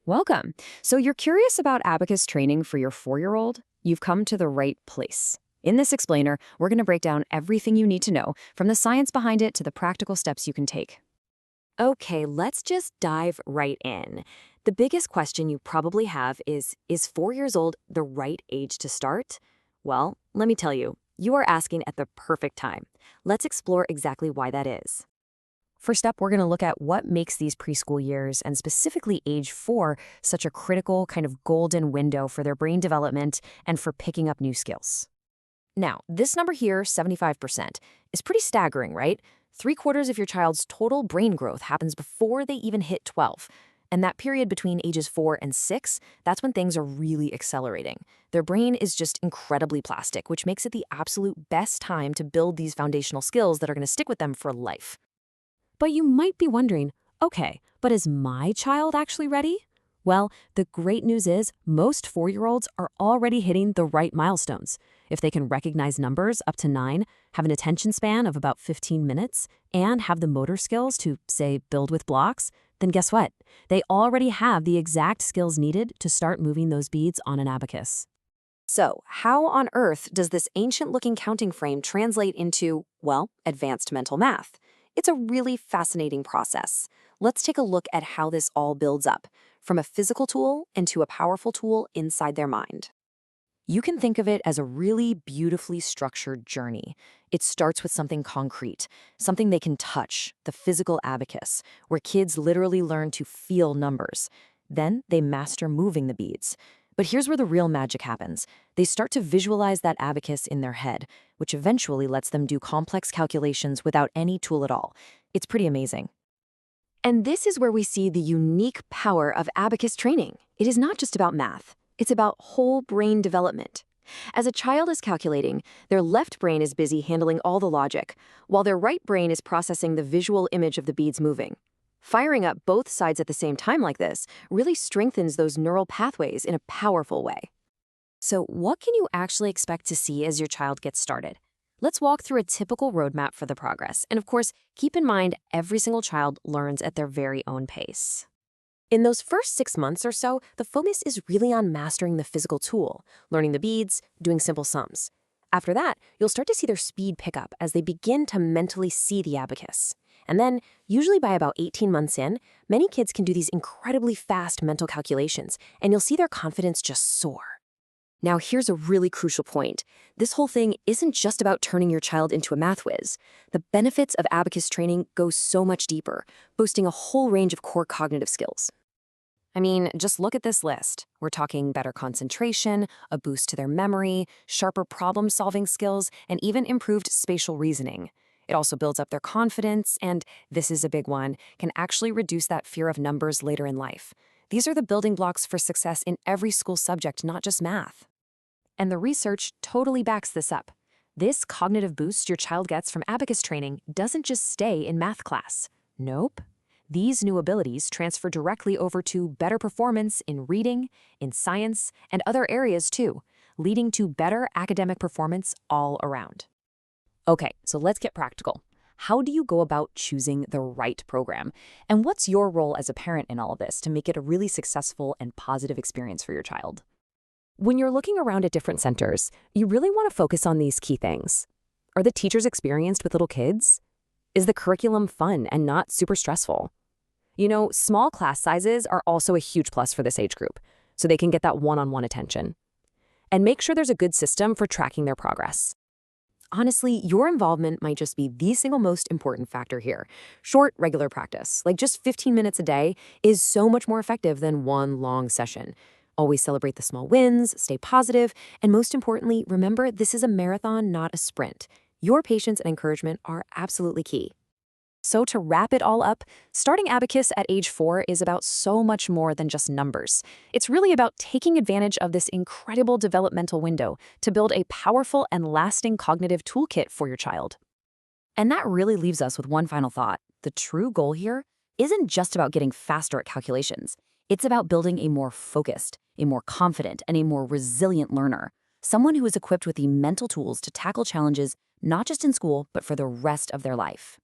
Welcome. So you're curious about abacus training for your 4-year-old? You've come to the right place. In this explainer, we're going to break down everything you need to know, from the science behind it to the practical steps you can take. Okay, let's just dive right in. The biggest question you probably have is 4 years old the right age to start? Well, let me tell you, you are asking at the perfect time. Let's explore exactly why that is. First up, we're going to look at what makes these preschool years, and specifically age 4, such a critical kind of golden window for their brain development and for picking up new skills. Now, this number here, 75%, is pretty staggering, right? 3/4 of your child's total brain growth happens before they even hit 12. And that period between ages 4 and 6, that's when things are really accelerating. Their brain is just incredibly plastic, which makes it the absolute best time to build these foundational skills that are going to stick with them for life. But you might be wondering, okay, but is my child actually ready? Well, the great news is most 4-year-olds are already hitting the right milestones. If they can recognize numbers up to 9, have an attention span of about 15 minutes, and have the motor skills to, say, build with blocks, then guess what? They already have the exact skills needed to start moving those beads on an abacus. So, how on earth does this ancient-looking counting frame translate into, well, advanced mental math? It's a really fascinating process. Let's take a look at how this all builds up, from a physical tool into a powerful tool inside their mind. You can think of it as a really beautifully structured journey. It starts with something concrete, something they can touch, the physical abacus, where kids literally learn to feel numbers. Then they master moving the beads. But here's where the real magic happens. They start to visualize that abacus in their head, which eventually lets them do complex calculations without any tool at all. It's pretty amazing. And this is where we see the unique power of abacus training. It is not just about math. It's about whole brain development. As a child is calculating, their left brain is busy handling all the logic, while their right brain is processing the visual image of the beads moving. Firing up both sides at the same time like this really strengthens those neural pathways in a powerful way. So what can you actually expect to see as your child gets started? Let's walk through a typical roadmap for the progress. And of course, keep in mind every single child learns at their very own pace. In those first 6 months or so, the focus is really on mastering the physical tool, learning the beads, doing simple sums. After that, you'll start to see their speed pick up as they begin to mentally see the abacus. And then, usually by about 18 months in, many kids can do these incredibly fast mental calculations, and you'll see their confidence just soar. Now, here's a really crucial point. This whole thing isn't just about turning your child into a math whiz. The benefits of abacus training go so much deeper, boosting a whole range of core cognitive skills. I mean, just look at this list. We're talking better concentration, a boost to their memory, sharper problem-solving skills, and even improved spatial reasoning. It also builds up their confidence, and this is a big one, can actually reduce that fear of numbers later in life. These are the building blocks for success in every school subject, not just math. And the research totally backs this up. This cognitive boost your child gets from abacus training doesn't just stay in math class. Nope. These new abilities transfer directly over to better performance in reading, in science, and other areas too, leading to better academic performance all around. Okay, so let's get practical. How do you go about choosing the right program? And what's your role as a parent in all of this to make it a really successful and positive experience for your child? When you're looking around at different centers, you really want to focus on these key things. Are the teachers experienced with little kids? Is the curriculum fun and not super stressful? You know, small class sizes are also a huge plus for this age group, so they can get that one-on-one attention. And make sure there's a good system for tracking their progress. Honestly, your involvement might just be the single most important factor here. Short, regular practice, like just 15 minutes a day, is so much more effective than one long session. Always celebrate the small wins, stay positive, and most importantly, remember this is a marathon, not a sprint. Your patience and encouragement are absolutely key. So to wrap it all up, starting abacus at age 4 is about so much more than just numbers. It's really about taking advantage of this incredible developmental window to build a powerful and lasting cognitive toolkit for your child. And that really leaves us with one final thought. The true goal here isn't just about getting faster at calculations. It's about building a more focused, a more confident, and a more resilient learner. Someone who is equipped with the mental tools to tackle challenges not just in school, but for the rest of their life.